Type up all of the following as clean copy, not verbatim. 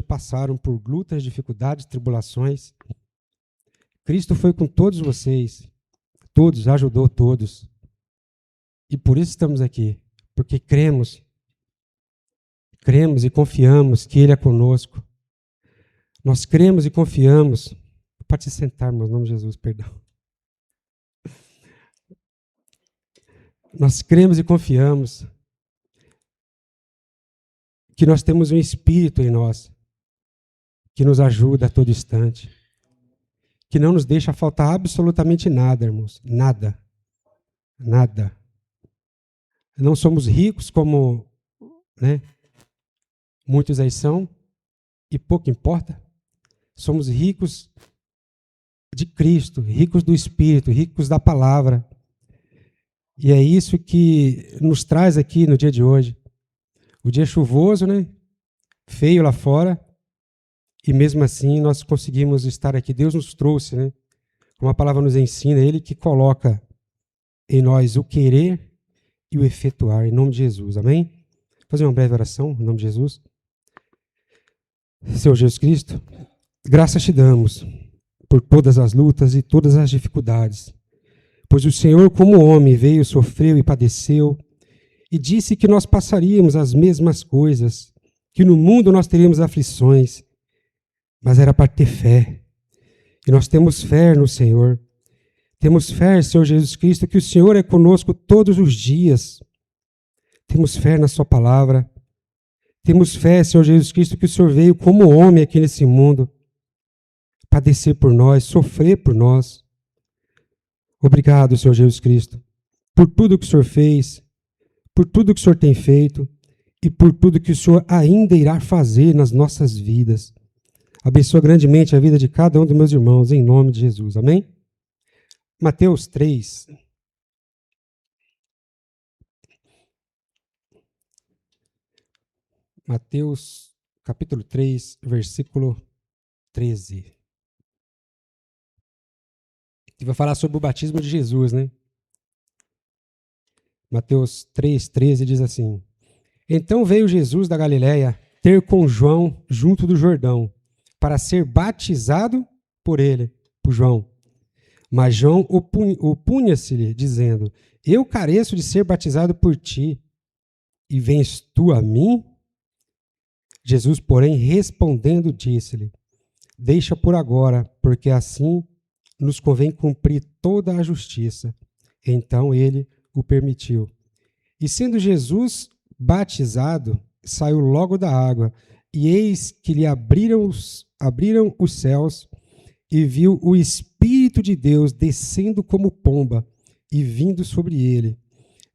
passaram por lutas, dificuldades, tribulações. Cristo foi com todos vocês, todos, ajudou todos. E por isso estamos aqui, porque cremos e confiamos que Ele é conosco. Nós cremos e confiamos. Pode se sentar, meu nome de Jesus, perdão. Nós cremos e confiamos que nós temos um Espírito em nós, que nos ajuda a todo instante, que não nos deixa faltar absolutamente nada, irmãos. Nada. Nada. Não somos ricos como, muitos aí são, e pouco importa. Somos ricos de Cristo, ricos do Espírito, ricos da palavra. E é isso que nos traz aqui no dia de hoje. O dia chuvoso, feio lá fora, e mesmo assim nós conseguimos estar aqui. Deus nos trouxe, como a palavra nos ensina, Ele que coloca em nós o querer e o efetuar, em nome de Jesus. Amém? Vou fazer uma breve oração, em nome de Jesus. Senhor Jesus Cristo, graças te damos por todas as lutas e todas as dificuldades, pois o Senhor, como homem, veio, sofreu e padeceu, e disse que nós passaríamos as mesmas coisas, que no mundo nós teríamos aflições, mas era para ter fé. E nós temos fé no Senhor. Temos fé, Senhor Jesus Cristo, que o Senhor é conosco todos os dias. Temos fé na sua palavra. Temos fé, Senhor Jesus Cristo, que o Senhor veio como homem aqui nesse mundo, padecer por nós, sofrer por nós. Obrigado, Senhor Jesus Cristo, por tudo que o Senhor fez, por tudo que o Senhor tem feito e por tudo que o Senhor ainda irá fazer nas nossas vidas. Abençoa grandemente a vida de cada um dos meus irmãos, em nome de Jesus. Amém? Mateus 3. Mateus, capítulo 3, versículo 13. Que vai falar sobre o batismo de Jesus, Mateus 3, 13 diz assim: Então veio Jesus da Galiléia ter com João junto do Jordão, para ser batizado por ele, por João. Mas João opunha-se-lhe, dizendo: Eu careço de ser batizado por ti, e vens tu a mim? Jesus, porém, respondendo, disse-lhe: Deixa por agora, porque assim nos convém cumprir toda a justiça. Então ele o permitiu. E sendo Jesus batizado, saiu logo da água, e eis que lhe abriram os céus, e viu o Espírito de Deus descendo como pomba e vindo sobre ele.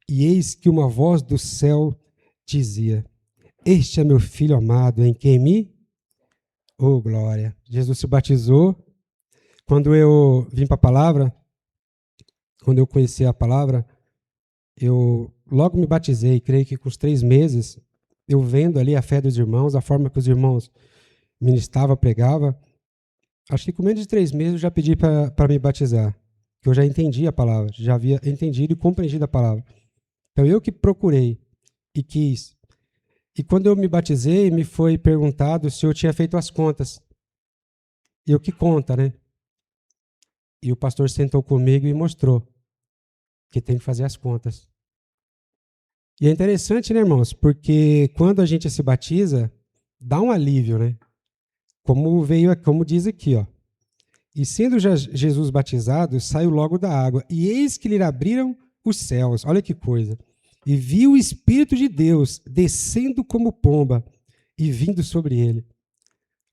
E eis que uma voz do céu dizia: Este é meu Filho amado, em quem me... Oh, glória! Jesus se batizou. Quando eu vim para a palavra, quando eu conheci a palavra, eu logo me batizei. Creio que com os 3 meses, eu vendo ali a fé dos irmãos, a forma que os irmãos ministravam, pregavam, acho que com menos de 3 meses eu já pedi para me batizar, que eu já entendi a palavra, já havia entendido e compreendido a palavra. Então eu que procurei e quis. E quando eu me batizei, me foi perguntado se eu tinha feito as contas. E eu que conta, E o pastor sentou comigo e mostrou que tem que fazer as contas. E é interessante, irmãos? Porque quando a gente se batiza, dá um alívio, Como diz aqui, ó. E sendo Jesus batizado, saiu logo da água, e eis que lhe abriram os céus. Olha que coisa. E viu o Espírito de Deus descendo como pomba e vindo sobre ele.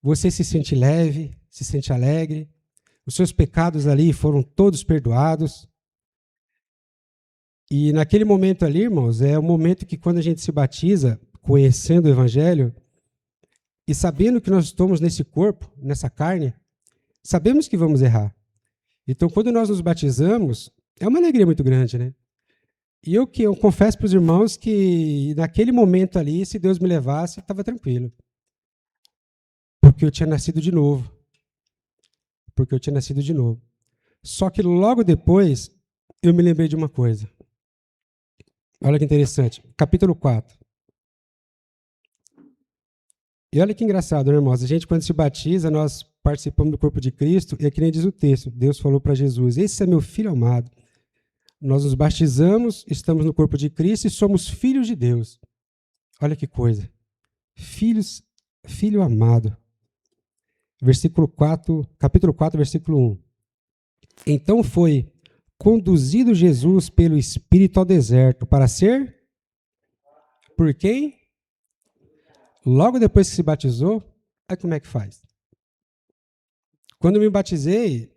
Você se sente leve, se sente alegre. Os seus pecados ali foram todos perdoados. E naquele momento ali, irmãos, é o momento que quando a gente se batiza, conhecendo o Evangelho, e sabendo que nós estamos nesse corpo, nessa carne, sabemos que vamos errar. Então, quando nós nos batizamos, é uma alegria muito grande, E eu confesso para os irmãos que naquele momento ali, se Deus me levasse, estava tranquilo. Porque eu tinha nascido de novo. Só que logo depois, eu me lembrei de uma coisa. Olha que interessante. Capítulo 4. E olha que engraçado, né, irmãos? A gente, quando se batiza, nós participamos do corpo de Cristo, e é que nem diz o texto. Deus falou para Jesus, esse é meu filho amado. Nós nos batizamos, estamos no corpo de Cristo e somos filhos de Deus. Olha que coisa. Filho amado. Versículo 4, capítulo 4, versículo 1. Então foi conduzido Jesus pelo Espírito ao deserto para ser por quem? Logo depois que se batizou, aí como é que faz? Quando eu me batizei,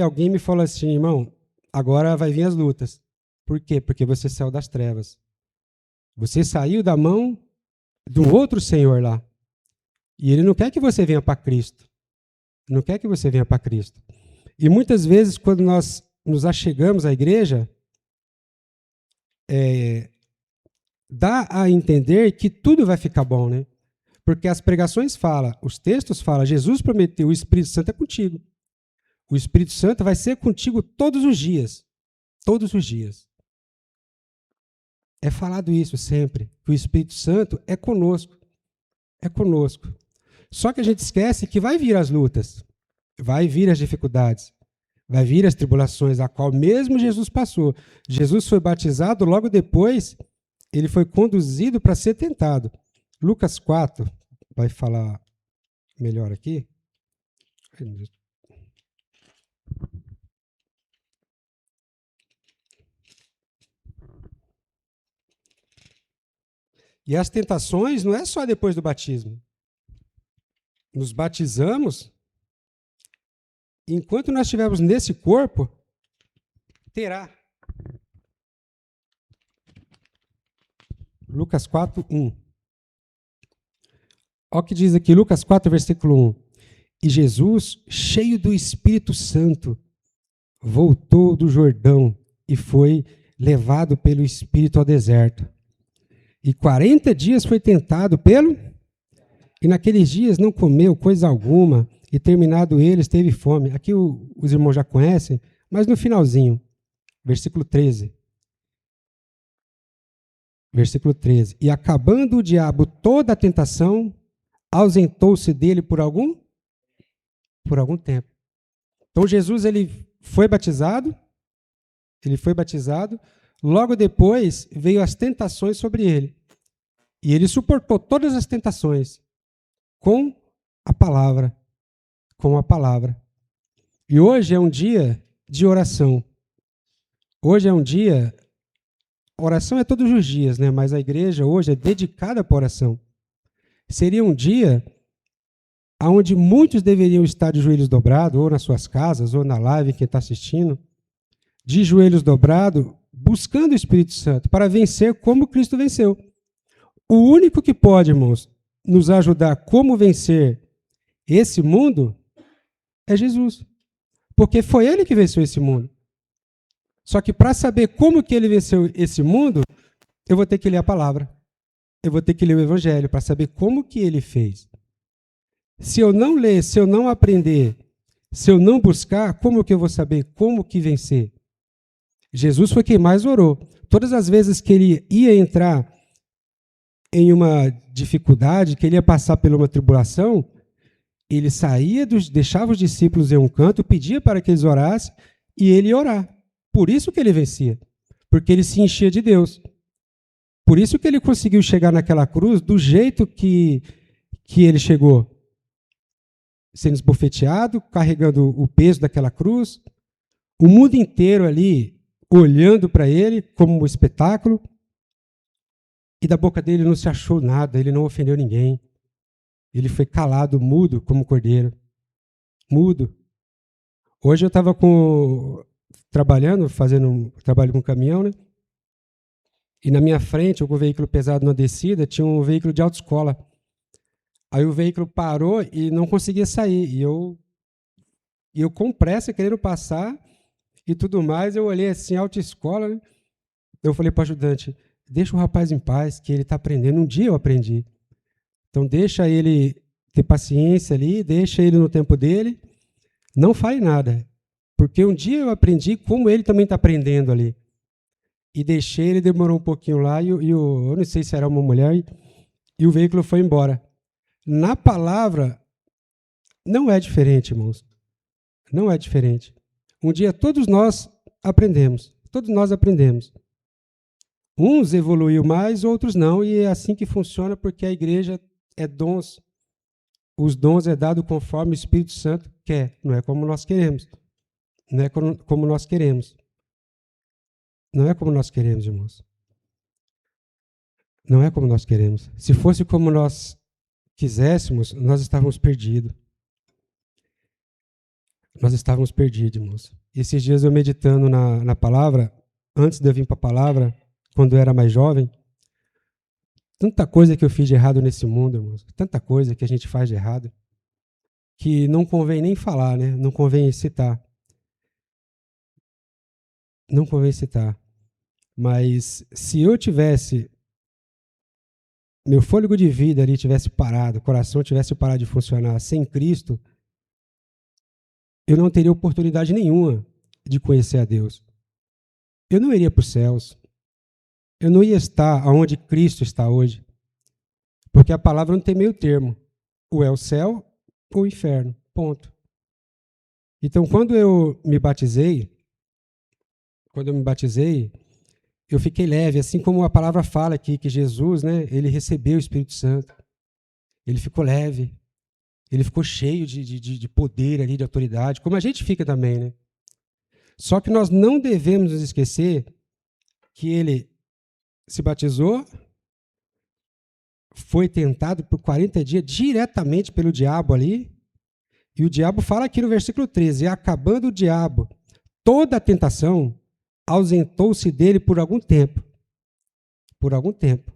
alguém me falou assim, irmão, agora vai vir as lutas. Por quê? Porque você saiu das trevas. Você saiu da mão de um outro Senhor lá. E ele não quer que você venha para Cristo. Não quer que você venha para Cristo. E muitas vezes, quando nós nos achegamos à igreja, dá a entender que tudo vai ficar bom, né? Porque as pregações falam, os textos falam, Jesus prometeu, o Espírito Santo é contigo. O Espírito Santo vai ser contigo todos os dias. Todos os dias. É falado isso sempre, que o Espírito Santo é conosco. É conosco. Só que a gente esquece que vai vir as lutas, vai vir as dificuldades, vai vir as tribulações, a qual mesmo Jesus passou. Jesus foi batizado, logo depois ele foi conduzido para ser tentado. Lucas 4 vai falar melhor aqui. E as tentações não é só depois do batismo. Nos batizamos, enquanto nós estivermos nesse corpo, terá. Lucas 4, 1. Olha o que diz aqui, Lucas 4, versículo 1. E Jesus, cheio do Espírito Santo, voltou do Jordão e foi levado pelo Espírito ao deserto. E 40 dias foi tentado pelo... E naqueles dias não comeu coisa alguma, e terminado eles, teve fome. Aqui os irmãos já conhecem, mas no finalzinho, versículo 13. Versículo 13. E acabando o diabo toda a tentação, ausentou-se dele por algum tempo. Então Jesus ele foi batizado, logo depois veio as tentações sobre ele. E ele suportou todas as tentações com a palavra. E hoje é um dia de oração. Hoje é um dia, oração é todos os dias, né? Mas a igreja hoje é dedicada para oração. Seria um dia onde muitos deveriam estar de joelhos dobrados, ou nas suas casas, ou na live, quem está assistindo, de joelhos dobrados, buscando o Espírito Santo, para vencer como Cristo venceu. O único que pode, irmãos, nos ajudar como vencer esse mundo é Jesus. Porque foi ele que venceu esse mundo. Só que para saber como que ele venceu esse mundo, eu vou ter que ler a palavra. Eu vou ter que ler o Evangelho para saber como que ele fez. Se eu não ler, se eu não aprender, se eu não buscar, como que eu vou saber como que vencer? Jesus foi quem mais orou. Todas as vezes que ele ia entrar em uma dificuldade, que ele ia passar por uma tribulação, ele saía, deixava os discípulos em um canto, pedia para que eles orassem, e ele ia orar. Por isso que ele vencia, porque ele se enchia de Deus. Por isso que ele conseguiu chegar naquela cruz do jeito que ele chegou. Sendo esbofeteado, carregando o peso daquela cruz, o mundo inteiro ali olhando para ele como um espetáculo, e da boca dele não se achou nada, ele não ofendeu ninguém. Ele foi calado, mudo como cordeiro. Mudo. Hoje eu estava trabalho com caminhão, né? E na minha frente, com o veículo pesado na descida, tinha um veículo de autoescola. Aí o veículo parou e não conseguia sair. E eu com pressa, querendo passar e tudo mais, eu olhei assim, autoescola, né? Eu falei para o ajudante, deixa o rapaz em paz, que ele está aprendendo. Um dia eu aprendi. Então deixa ele ter paciência ali, deixa ele no tempo dele, não fale nada. Porque um dia eu aprendi como ele também está aprendendo ali. E deixei, ele demorou um pouquinho lá, e eu não sei se era uma mulher, e o veículo foi embora. Na palavra, não é diferente, irmãos. Não é diferente. Um dia todos nós aprendemos. Todos nós aprendemos. Uns evoluiu mais, outros não, e é assim que funciona, porque a igreja é dons. Os dons é dado conforme o Espírito Santo quer, não é como nós queremos. Não é como nós queremos. Não é como nós queremos, irmãos. Não é como nós queremos. Se fosse como nós quiséssemos, nós estávamos perdidos. Nós estávamos perdidos, irmãos. Esses dias eu meditando na palavra, antes de eu vir para a palavra, quando eu era mais jovem, tanta coisa que eu fiz de errado nesse mundo, irmãos. Tanta coisa que a gente faz de errado, que não convém nem falar, né? Não convém citar. Não convém citar. Mas se eu tivesse, meu fôlego de vida ali tivesse parado, o coração tivesse parado de funcionar sem Cristo, eu não teria oportunidade nenhuma de conhecer a Deus. Eu não iria para os céus. Eu não ia estar onde Cristo está hoje. Porque a palavra não tem meio termo. Ou é o céu ou o inferno. Ponto. Então, quando eu me batizei, eu fiquei leve, assim como a palavra fala aqui, que Jesus, né, ele recebeu o Espírito Santo. Ele ficou leve. Ele ficou cheio de poder ali, de autoridade, como a gente fica também, né? Só que nós não devemos nos esquecer que ele se batizou, foi tentado por 40 dias diretamente pelo diabo ali, e o diabo fala aqui no versículo 13, e acabando o diabo toda a tentação, ausentou-se dele por algum tempo. Por algum tempo.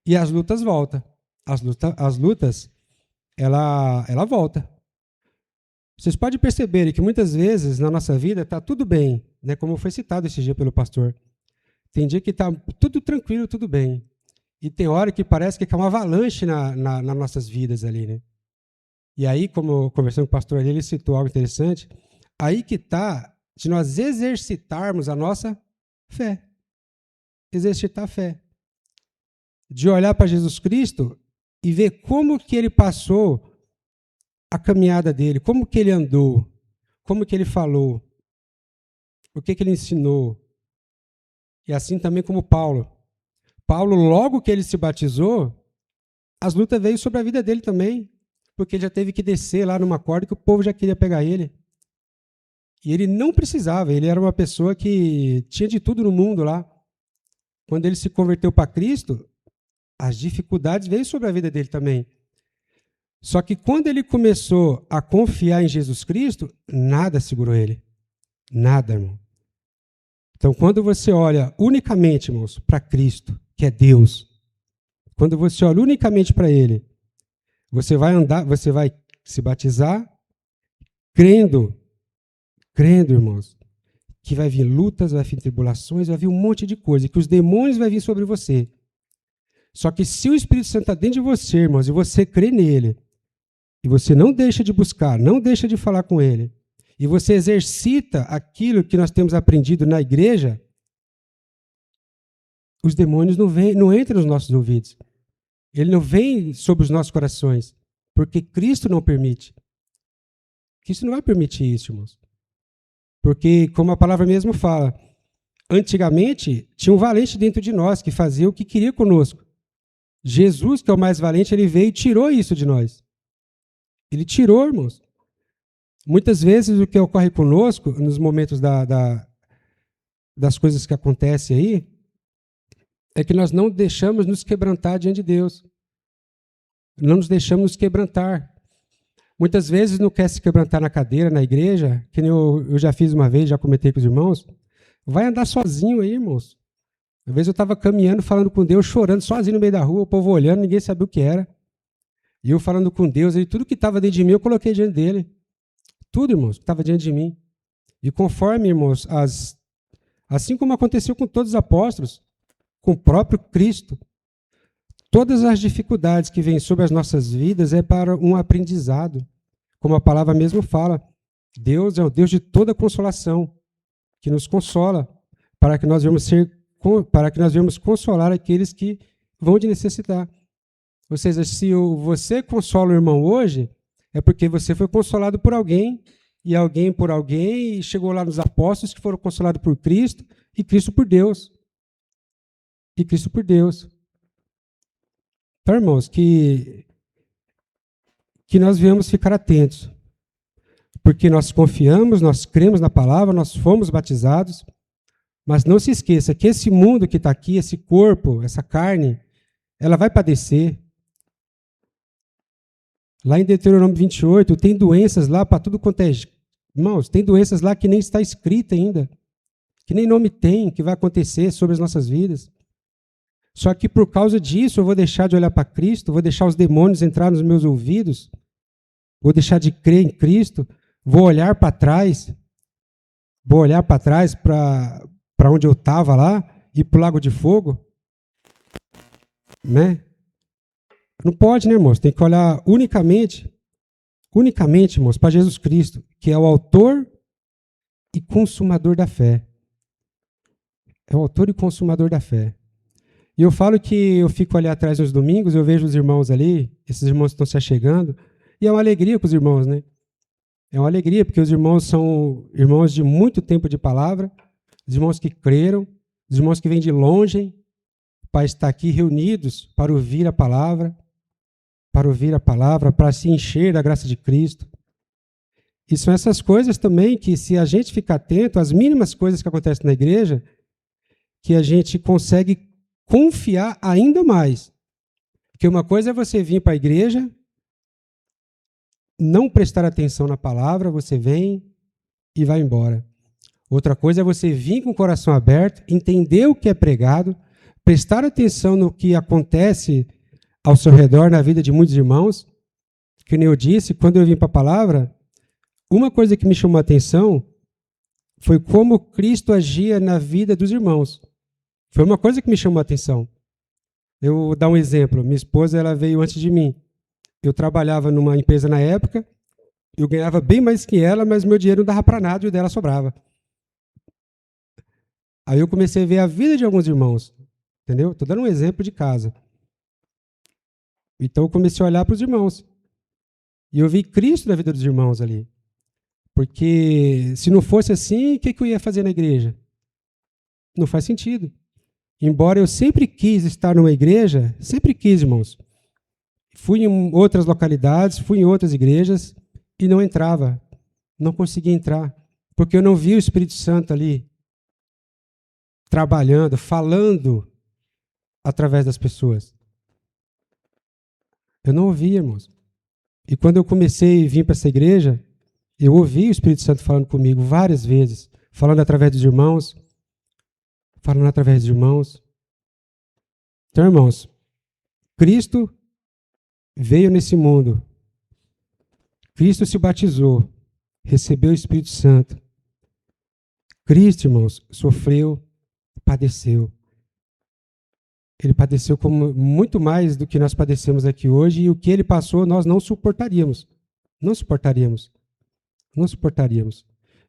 E as lutas voltam. As lutas ela volta. Vocês podem perceber que muitas vezes na nossa vida está tudo bem, né? Como foi citado esse dia pelo pastor. Tem dia que está tudo tranquilo, tudo bem. E tem hora que parece que é uma avalanche nas nossas vidas ali, né? E aí, como conversando com o pastor ali, ele citou algo interessante. Aí que está de nós exercitarmos a nossa fé. Exercitar a fé. De olhar para Jesus Cristo e ver como que ele passou a caminhada dele, como que ele andou, como que ele falou, o que ele ensinou. E assim também como Paulo. Paulo, logo que ele se batizou, as lutas veio sobre a vida dele também, porque ele já teve que descer lá numa corda que o povo já queria pegar ele. E ele não precisava, ele era uma pessoa que tinha de tudo no mundo lá. Quando ele se converteu para Cristo, as dificuldades veio sobre a vida dele também. Só que quando ele começou a confiar em Jesus Cristo, nada segurou ele. Nada, irmão. Então, quando você olha unicamente, irmãos, para Cristo, que é Deus, quando você olha unicamente para Ele, você vai andar, você vai se batizar, crendo, irmãos, que vai vir lutas, vai vir tribulações, vai vir um monte de coisa, que os demônios vão vir sobre você. Só que se o Espírito Santo está dentro de você, irmãos, e você crê nele, e você não deixa de buscar, não deixa de falar com ele, e você exercita aquilo que nós temos aprendido na igreja, os demônios não entram nos nossos ouvidos. Ele não vem sobre os nossos corações, porque Cristo não permite. Cristo não vai permitir isso, irmãos. Porque, como a palavra mesmo fala, antigamente tinha um valente dentro de nós que fazia o que queria conosco. Jesus, que é o mais valente, ele veio e tirou isso de nós. Ele tirou, irmãos. Muitas vezes o que ocorre conosco, nos momentos das coisas que acontecem aí, é que nós não deixamos nos quebrantar diante de Deus. Não nos deixamos nos quebrantar. Muitas vezes não quer se quebrantar na cadeira, na igreja, que nem eu já fiz uma vez, já comentei com os irmãos. Vai andar sozinho aí, irmãos. Às vezes eu estava caminhando, falando com Deus, chorando, sozinho no meio da rua, o povo olhando, ninguém sabia o que era. E eu falando com Deus, e tudo que estava dentro de mim, eu coloquei diante dele. Tudo, irmãos, que estava diante de mim. E conforme, irmãos, assim como aconteceu com todos os apóstolos, com o próprio Cristo, todas as dificuldades que vêm sobre as nossas vidas é para um aprendizado. Como a palavra mesmo fala, Deus é o Deus de toda consolação, que nos consola, para que nós venhamos consolar aqueles que vão de necessitar. Ou seja, se você consola o irmão hoje, é porque você foi consolado por alguém, e alguém por alguém, e chegou lá nos apóstolos que foram consolados por Cristo, e Cristo por Deus. E Cristo por Deus. Então, irmãos, que nós viemos ficar atentos. Porque nós confiamos, nós cremos na palavra, nós fomos batizados, mas não se esqueça que esse mundo que está aqui, esse corpo, essa carne, ela vai padecer. Lá em Deuteronômio 28, tem doenças lá para tudo quanto é... Irmãos, tem doenças lá que nem está escrita ainda, que nem nome tem, que vai acontecer sobre as nossas vidas. Só que por causa disso eu vou deixar de olhar para Cristo, vou deixar os demônios entrar nos meus ouvidos, vou deixar de crer em Cristo, vou olhar para trás para onde eu estava lá, ir para o lago de fogo, né? Não pode, né, irmãos? Tem que olhar unicamente, irmãos, para Jesus Cristo, que é o autor e consumador da fé. É o autor e consumador da fé. E eu falo que eu fico ali atrás nos domingos, eu vejo os irmãos ali, esses irmãos estão se achegando, e é uma alegria com os irmãos, né? É uma alegria, porque os irmãos são irmãos de muito tempo de palavra, os irmãos que creram, os irmãos que vêm de longe para estar aqui reunidos para ouvir a palavra, para se encher da graça de Cristo. E são essas coisas também que, se a gente ficar atento às mínimas coisas que acontecem na igreja, que a gente consegue confiar ainda mais. Porque uma coisa é você vir para a igreja, não prestar atenção na palavra, você vem e vai embora. Outra coisa é você vir com o coração aberto, entender o que é pregado, prestar atenção no que acontece ao seu redor na vida de muitos irmãos. Que nem eu disse, quando eu vim para a palavra, uma coisa que me chamou a atenção foi como Cristo agia na vida dos irmãos. Foi uma coisa que me chamou a atenção. Eu vou dar um exemplo. Minha esposa, ela veio antes de mim. Eu trabalhava numa empresa na época, eu ganhava bem mais que ela, mas meu dinheiro não dava para nada e o dela sobrava. Aí eu comecei a ver a vida de alguns irmãos, entendeu? Estou dando um exemplo de casa. Então eu comecei a olhar para os irmãos. E eu vi Cristo na vida dos irmãos ali. Porque se não fosse assim, o que eu ia fazer na igreja? Não faz sentido. Embora eu sempre quis estar numa igreja, sempre quis, irmãos. Fui em outras localidades, fui em outras igrejas e não entrava. Não conseguia entrar. Porque eu não vi o Espírito Santo ali trabalhando, falando através das pessoas. Eu não ouvia, irmãos. E quando eu comecei a vir para essa igreja, eu ouvi o Espírito Santo falando comigo várias vezes, falando através dos irmãos, Então, irmãos, Cristo veio nesse mundo. Cristo se batizou, recebeu o Espírito Santo. Cristo, irmãos, sofreu, padeceu. Ele padeceu como muito mais do que nós padecemos aqui hoje, e o que ele passou nós não suportaríamos. Não suportaríamos. Não suportaríamos.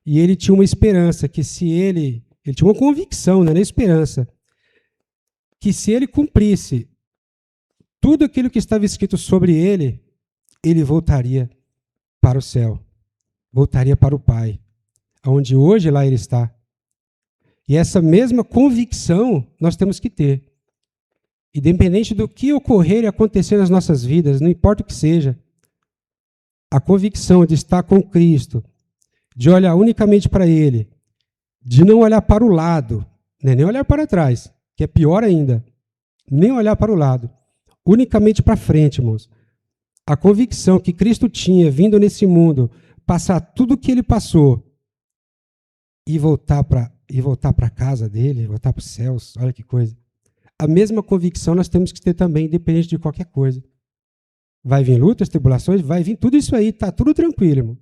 E ele tinha uma esperança, que se ele tinha uma convicção, não é nem esperança, que se ele cumprisse tudo aquilo que estava escrito sobre ele, ele voltaria para o céu, voltaria para o Pai, onde hoje lá ele está. E essa mesma convicção nós temos que ter. Independente do que ocorrer e acontecer nas nossas vidas, não importa o que seja, a convicção de estar com Cristo, de olhar unicamente para Ele, de não olhar para o lado, né? Nem olhar para trás, que é pior ainda, nem olhar para o lado, unicamente para frente, irmãos. A convicção que Cristo tinha vindo nesse mundo, passar tudo o que Ele passou e voltar para a casa dele, voltar para os céus, olha que coisa. A mesma convicção nós temos que ter também, independente de qualquer coisa. Vai vir lutas, tribulações, vai vir tudo isso aí, está tudo tranquilo, irmão.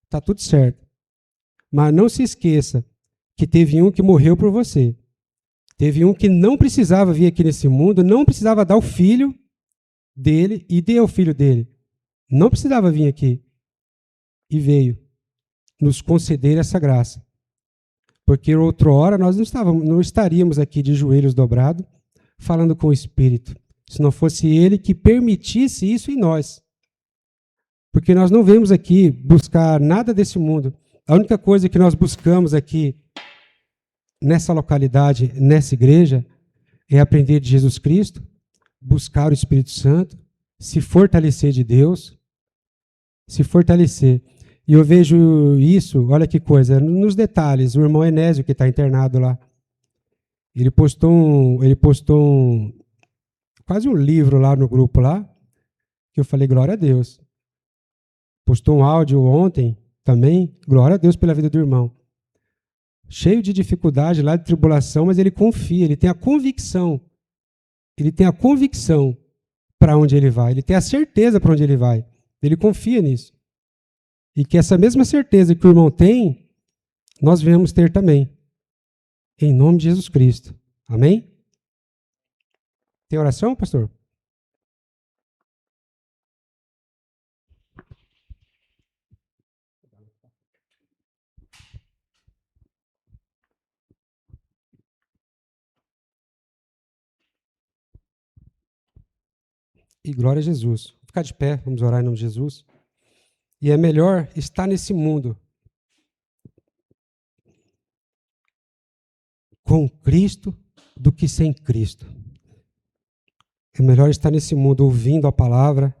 Está tudo certo. Mas não se esqueça que teve um que morreu por você. Teve um que não precisava vir aqui nesse mundo, não precisava dar o filho dele e deu o filho dele. Não precisava vir aqui. E veio nos conceder essa graça. Porque outrora nós não estaríamos aqui de joelhos dobrados, falando com o Espírito, Se não fosse Ele que permitisse isso em nós. Porque nós não vemos aqui buscar nada desse mundo. A única coisa que nós buscamos aqui, nessa localidade, nessa igreja, é aprender de Jesus Cristo, buscar o Espírito Santo, se fortalecer de Deus, se fortalecer. E eu vejo isso, olha que coisa, nos detalhes. O irmão Enésio, que está internado lá, ele postou quase um livro lá no grupo lá, que eu falei, glória a Deus. Postou um áudio ontem também, glória a Deus pela vida do irmão. Cheio de dificuldade lá, de tribulação, mas ele confia, ele tem a convicção. Ele tem a convicção para onde ele vai, ele tem a certeza para onde ele vai. Ele confia nisso. E que essa mesma certeza que o irmão tem, nós venhamos ter também. Em nome de Jesus Cristo. Amém? Tem oração, pastor? E glória a Jesus. Vou ficar de pé, vamos orar em nome de Jesus. E é melhor estar nesse mundo com Cristo do que sem Cristo. É melhor estar nesse mundo ouvindo a palavra,